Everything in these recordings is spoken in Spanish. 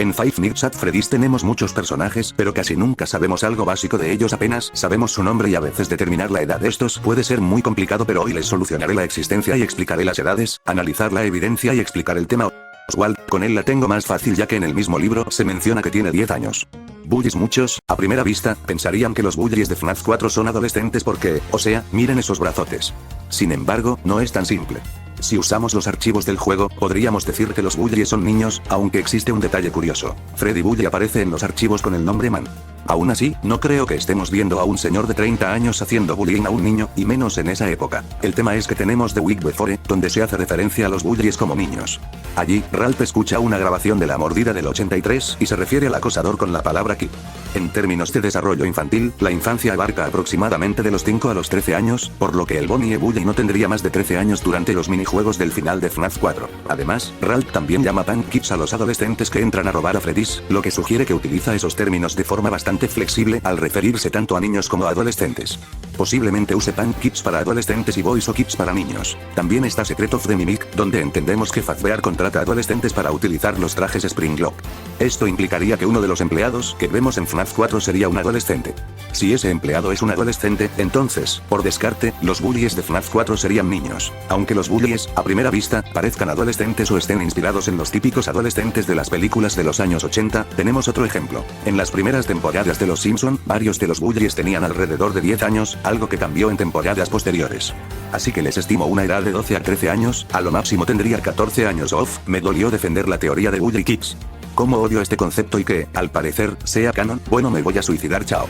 En Five Nights at Freddy's tenemos muchos personajes, pero casi nunca sabemos algo básico de ellos, apenas sabemos su nombre y a veces determinar la edad de estos puede ser muy complicado, pero hoy les solucionaré la existencia y explicaré las edades, analizar la evidencia y explicar el tema. Oswald, con él la tengo más fácil ya que en el mismo libro se menciona que tiene 10 años. Bullies muchos, a primera vista, pensarían que los bullies de FNAF 4 son adolescentes porque, o sea, miren esos brazotes. Sin embargo, no es tan simple. Si usamos los archivos del juego, podríamos decir que los bullies son niños, aunque existe un detalle curioso. Freddy Bully aparece en los archivos con el nombre Man. Aún así, no creo que estemos viendo a un señor de 30 años haciendo bullying a un niño, y menos en esa época. El tema es que tenemos The Week Before, donde se hace referencia a los bullies como niños. Allí, Ralph escucha una grabación de La Mordida del 83 y se refiere al acosador con la palabra kid. En términos de desarrollo infantil, la infancia abarca aproximadamente de los 5 a los 13 años, por lo que el Bonnie Bully no tendría más de 13 años durante los minijuegos del final de FNAF 4. Además, Ralph también llama punk kids a los adolescentes que entran a robar a Freddy's, lo que sugiere que utiliza esos términos de forma bastante flexible al referirse tanto a niños como a adolescentes. Posiblemente use punk kids para adolescentes y boys o kids para niños. También está Secret of the Mimic, donde entendemos que Fazbear contrata a adolescentes para utilizar los trajes Springlock. Esto implicaría que uno de los empleados que vemos en FNAF 4 sería un adolescente. Si ese empleado es un adolescente, entonces, por descarte, los bullies de FNAF 4 serían niños. Aunque los bullies, a primera vista, parezcan adolescentes o estén inspirados en los típicos adolescentes de las películas de los años 80, tenemos otro ejemplo. En las primeras temporadas de Los Simpson, varios de los bullies tenían alrededor de 10 años, algo que cambió en temporadas posteriores. Así que les estimo una edad de 12 a 13 años, a lo máximo tendría 14 años off. Me dolió defender la teoría de Bully Kids. Como odio este concepto y que, al parecer, sea canon, bueno, me voy a suicidar, chao.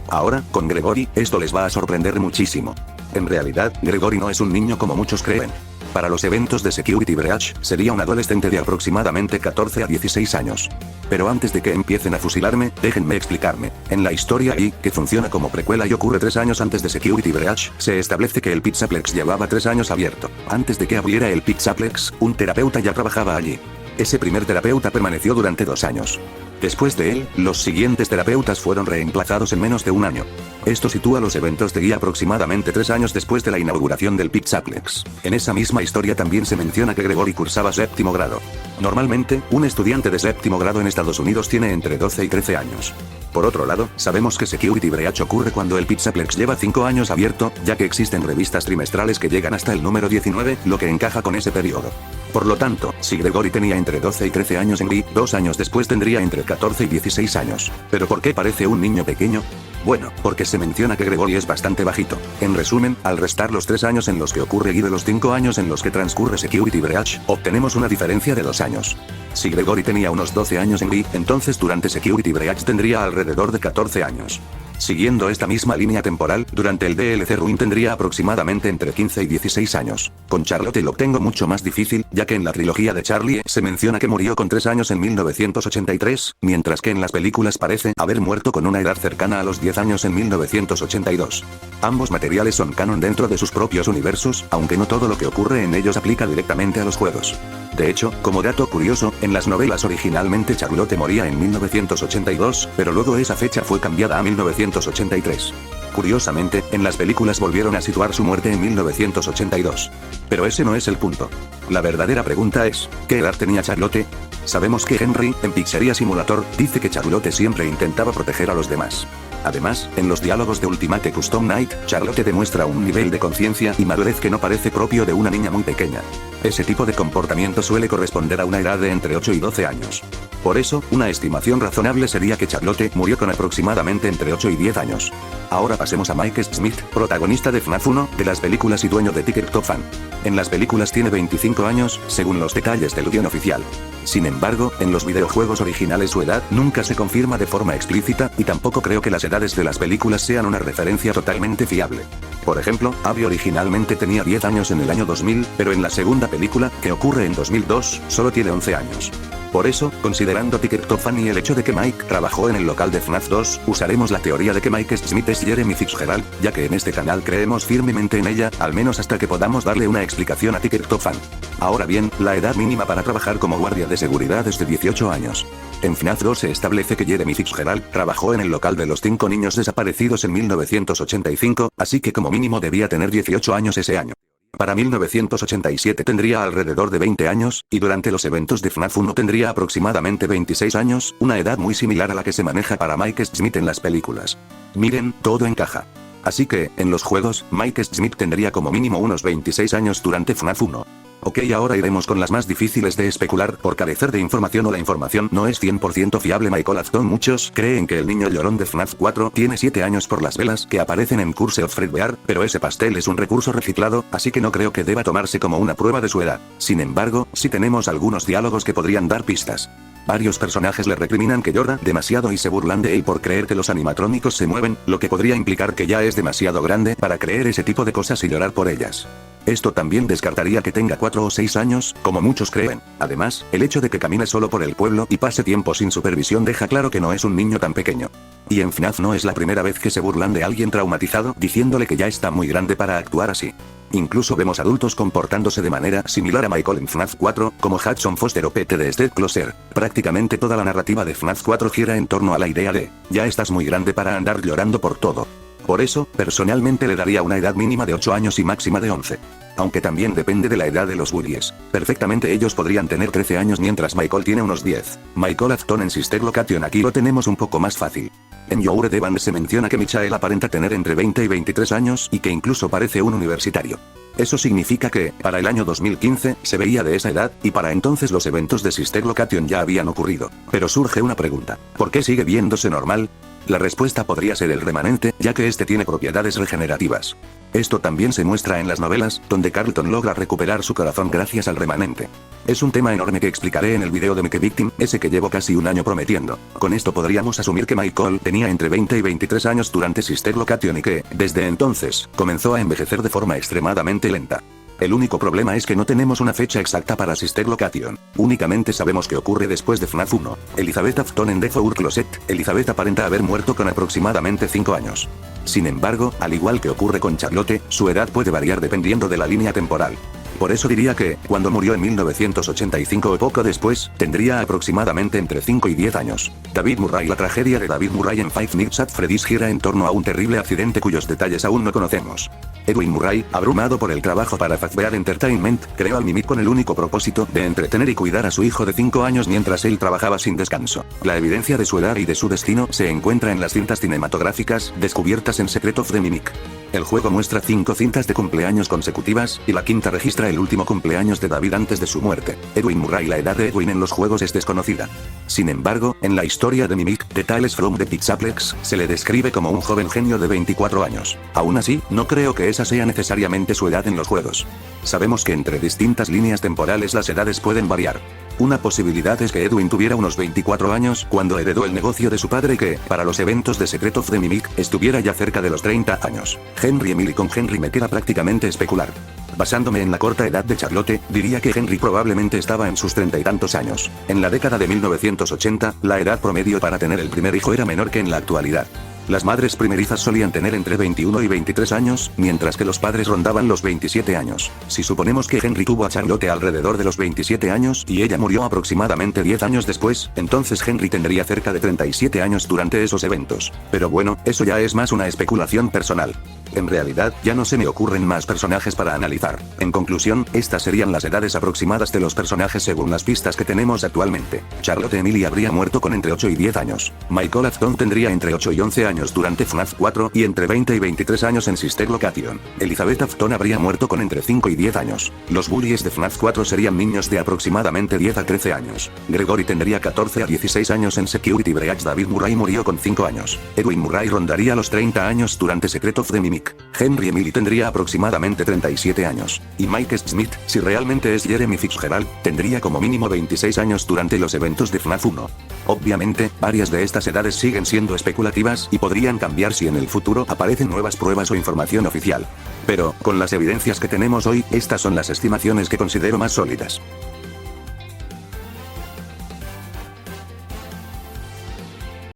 Ahora, con Gregory, esto les va a sorprender muchísimo. En realidad, Gregory no es un niño como muchos creen. Para los eventos de Security Breach, sería un adolescente de aproximadamente 14 a 16 años. Pero antes de que empiecen a fusilarme, déjenme explicarme. En la historia y, que funciona como precuela y ocurre 3 años antes de Security Breach, se establece que el Pizzaplex llevaba 3 años abierto. Antes de que abriera el Pizzaplex, un terapeuta ya trabajaba allí. Ese primer terapeuta permaneció durante 2 años. Después de él, los siguientes terapeutas fueron reemplazados en menos de 1 año. Esto sitúa los eventos de guía aproximadamente 3 años después de la inauguración del Pizzaplex. En esa misma historia también se menciona que Gregory cursaba 7º grado. Normalmente, un estudiante de 7º grado en Estados Unidos tiene entre 12 y 13 años. Por otro lado, sabemos que Security Breach ocurre cuando el Pizzaplex lleva 5 años abierto, ya que existen revistas trimestrales que llegan hasta el número 19, lo que encaja con ese periodo. Por lo tanto, si Gregory tenía entre 12 y 13 años en Glee, 2 años después tendría entre 14 y 16 años. ¿Pero por qué parece un niño pequeño? Bueno, porque se menciona que Gregory es bastante bajito. En resumen, al restar los 3 años en los que ocurre Glee de los 5 años en los que transcurre Security Breach, obtenemos una diferencia de 2 años. Si Gregory tenía unos 12 años en Glee, entonces durante Security Breach tendría alrededor de 14 años. Siguiendo esta misma línea temporal, durante el DLC Ruin tendría aproximadamente entre 15 y 16 años. Con Charlotte lo tengo mucho más difícil, ya que en la trilogía de Charlie se menciona que murió con 3 años en 1983, mientras que en las películas parece haber muerto con una edad cercana a los 10 años en 1982. Ambos materiales son canon dentro de sus propios universos, aunque no todo lo que ocurre en ellos aplica directamente a los juegos. De hecho, como dato curioso, en las novelas originalmente Charlotte moría en 1982, pero luego esa fecha fue cambiada a 1983. Curiosamente, en las películas volvieron a situar su muerte en 1982. Pero ese no es el punto. La verdadera pregunta es, ¿qué edad tenía Charlotte? Sabemos que Henry, en Pizzeria Simulator, dice que Charlotte siempre intentaba proteger a los demás. Además, en los diálogos de Ultimate Custom Night, Charlotte demuestra un nivel de conciencia y madurez que no parece propio de una niña muy pequeña. Ese tipo de comportamiento suele corresponder a una edad de entre 8 y 12 años. Por eso, una estimación razonable sería que Charlotte murió con aproximadamente entre 8 y 10 años. Ahora pasemos a Mike Smith, protagonista de FNAF 1, de las películas y dueño de Ticket to Fan. En las películas tiene 25 años, según los detalles del guion oficial. Sin embargo, en los videojuegos originales su edad nunca se confirma de forma explícita, y tampoco creo que las edades de las películas sean una referencia totalmente fiable. Por ejemplo, Abby originalmente tenía 10 años en el año 2000, pero en la segunda película, que ocurre en 2002, solo tiene 11 años. Por eso, considerando Ticket to Fan y el hecho de que Mike trabajó en el local de FNAF 2, usaremos la teoría de que Mike Smith es Jeremy Fitzgerald, ya que en este canal creemos firmemente en ella, al menos hasta que podamos darle una explicación a Ticket to Fan. Ahora bien, la edad mínima para trabajar como guardia de seguridad es de 18 años. En FNAF 2 se establece que Jeremy Fitzgerald trabajó en el local de los 5 niños desaparecidos en 1985, así que como mínimo debía tener 18 años ese año. Para 1987 tendría alrededor de 20 años, y durante los eventos de FNAF 1 tendría aproximadamente 26 años, una edad muy similar a la que se maneja para Mike Smith en las películas. Miren, todo encaja. Así que, en los juegos, Mike Smith tendría como mínimo unos 26 años durante FNAF 1. Ok, ahora iremos con las más difíciles de especular por carecer de información o la información no es 100% fiable. Michael Afton. Muchos creen que el niño llorón de FNAF 4 tiene 7 años por las velas que aparecen en Curse of Fredbear, pero ese pastel es un recurso reciclado, así que no creo que deba tomarse como una prueba de su edad. Sin embargo, sí tenemos algunos diálogos que podrían dar pistas. Varios personajes le recriminan que llora demasiado y se burlan de él por creer que los animatrónicos se mueven, lo que podría implicar que ya es demasiado grande para creer ese tipo de cosas y llorar por ellas. Esto también descartaría que tenga 4 o 6 años, como muchos creen. Además, el hecho de que camine solo por el pueblo y pase tiempo sin supervisión deja claro que no es un niño tan pequeño. Y en FNAF no es la primera vez que se burlan de alguien traumatizado diciéndole que ya está muy grande para actuar así. Incluso vemos adultos comportándose de manera similar a Michael en FNAF 4, como Hudson Foster o Pete de Dead Closer. Prácticamente toda la narrativa de FNAF 4 gira en torno a la idea de, ya estás muy grande para andar llorando por todo. Por eso, personalmente le daría una edad mínima de 8 años y máxima de 11. Aunque también depende de la edad de los bullies. Perfectamente ellos podrían tener 13 años mientras Michael tiene unos 10. Michael Afton en Sister Location. Aquí lo tenemos un poco más fácil. En You're the Band se menciona que Michael aparenta tener entre 20 y 23 años y que incluso parece un universitario. Eso significa que, para el año 2015, se veía de esa edad, y para entonces los eventos de Sister Location ya habían ocurrido. Pero surge una pregunta. ¿Por qué sigue viéndose normal? La respuesta podría ser el remanente, ya que este tiene propiedades regenerativas. Esto también se muestra en las novelas, donde Carlton logra recuperar su corazón gracias al remanente. Es un tema enorme que explicaré en el video de Mike Victim, ese que llevo casi un año prometiendo. Con esto podríamos asumir que Michael tenía entre 20 y 23 años durante Sister Location y que, desde entonces, comenzó a envejecer de forma extremadamente lenta. El único problema es que no tenemos una fecha exacta para Sister Location. Únicamente sabemos que ocurre después de FNAF 1. Elizabeth Afton en The Four Closet. Elizabeth aparenta haber muerto con aproximadamente 5 años. Sin embargo, al igual que ocurre con Charlotte, su edad puede variar dependiendo de la línea temporal. Por eso diría que, cuando murió en 1985 o poco después, tendría aproximadamente entre 5 y 10 años. David Murray. La tragedia de David Murray en Five Nights at Freddy's gira en torno a un terrible accidente cuyos detalles aún no conocemos. Edwin Murray, abrumado por el trabajo para Fazbear Entertainment, creó al Mimic con el único propósito de entretener y cuidar a su hijo de 5 años mientras él trabajaba sin descanso. La evidencia de su edad y de su destino se encuentra en las cintas cinematográficas descubiertas en Secret of the Mimic. El juego muestra 5 cintas de cumpleaños consecutivas, y la quinta registra el último cumpleaños de David antes de su muerte. Edwin Murray. La edad de Edwin en los juegos es desconocida. Sin embargo, en la historia de Mimic, The Tales from the Pizzaplex, se le describe como un joven genio de 24 años. Aún así, no creo que esa sea necesariamente su edad en los juegos. Sabemos que entre distintas líneas temporales las edades pueden variar. Una posibilidad es que Edwin tuviera unos 24 años cuando heredó el negocio de su padre y que, para los eventos de Secret of the Mimic, estuviera ya cerca de los 30 años. Henry Emily. Con Henry me queda prácticamente especular. Basándome en la corta edad de Charlotte, diría que Henry probablemente estaba en sus 30 y tantos años. En la década de 1980, la edad promedio para tener el primer hijo era menor que en la actualidad. Las madres primerizas solían tener entre 21 y 23 años, mientras que los padres rondaban los 27 años. Si suponemos que Henry tuvo a Charlotte alrededor de los 27 años y ella murió aproximadamente 10 años después, entonces Henry tendría cerca de 37 años durante esos eventos. Pero bueno, eso ya es más una especulación personal. En realidad, ya no se me ocurren más personajes para analizar. En conclusión, estas serían las edades aproximadas de los personajes según las pistas que tenemos actualmente. Charlotte Emily habría muerto con entre 8 y 10 años. Michael Afton tendría entre 8 y 11 años durante FNAF 4 y entre 20 y 23 años en Sister Location. Elizabeth Afton habría muerto con entre 5 y 10 años. Los bullies de FNAF 4 serían niños de aproximadamente 10 a 13 años. Gregory tendría 14 a 16 años en Security Breach. David Murray murió con 5 años. Edwin Murray rondaría los 30 años durante Secret of the Mimic. Henry Emily tendría aproximadamente 37 años. Y Mike Smith, si realmente es Jeremy Fitzgerald, tendría como mínimo 26 años durante los eventos de FNAF 1. Obviamente, varias de estas edades siguen siendo especulativas y podrían cambiar si en el futuro aparecen nuevas pruebas o información oficial. Pero, con las evidencias que tenemos hoy, estas son las estimaciones que considero más sólidas.